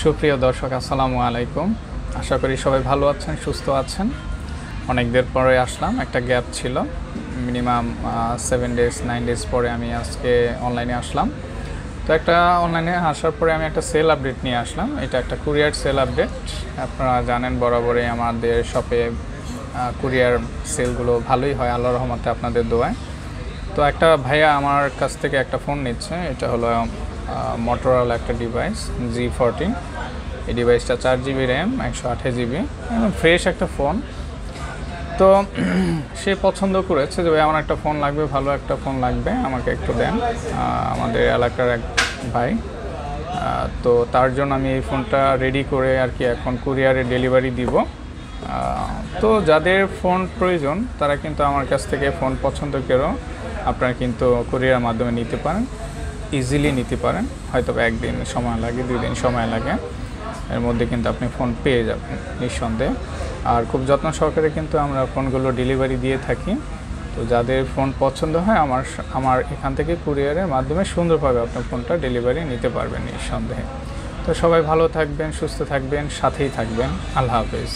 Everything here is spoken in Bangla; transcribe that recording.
সুপ্রিয় দর্শক আসসালামু আলাইকুম। আশা করি সবাই ভালো আছেন, সুস্থ আছেন। অনেকদিন পরে আসলাম, একটা গ্যাপ ছিল, মিনিমাম 7 ডেজ 9 ডেজ পরে আমি আজকে অনলাইনে আসলাম। তো একটা অনলাইনে আসার পরে আমি একটা সেল আপডেট নিয়ে আসলাম। এটা একটা কুরিয়ার সেল আপডেট। আপনারা জানেন বরাবরই আমাদের শপে কুরিয়ার সেলগুলো ভালোই হয় আল্লাহর রহমতে, আপনাদের দোয়ায়। তো একটা ভাইয়া আমার কাছ থেকে একটা ফোন নিচ্ছে। এটা হলো মোটরোলা একটা ডিভাইস G14। এই ডিভাইসটা 4GB র্যাম, 128GB, একদম ফ্রেশ একটা ফোন। তো সে পছন্দ করেছে যে ভাই আমার একটা ফোন লাগবে, ভালো একটা ফোন লাগবে, আমাকে একটু দেন। আমাদের এলাকার এক ভাই, তো তার জন্য আমি এই ফোনটা রেডি করে আর কি এখন কুরিয়ারে ডেলিভারি দিব। তো যাদের ফোন প্রয়োজন তারা কিন্তু আমার কাছ থেকে ফোন পছন্দ করেও আপনারা কিন্তু কুরিয়ারের মাধ্যমে নিতে পারেন, ইজিলি নিতে পারেন। হয়তো একদিন সময় লাগে, 2 দিন সময় লাগে, এর মধ্যে কিন্তু আপনি ফোন পেয়ে যাবেন নিঃসন্দেহে। আর খুব যত্ন সহকারে কিন্তু আমরা ফোনগুলো ডেলিভারি দিয়ে থাকি। তো যাদের ফোন পছন্দ হয় আমার এখান থেকে কুরিয়ারের মাধ্যমে সুন্দরভাবে আপনার ফোনটা ডেলিভারি নিতে পারবেন নিঃসন্দেহে। তো সবাই ভালো থাকবেন, সুস্থ থাকবেন, সাথেই থাকবেন। আল্লাহ হাফেজ।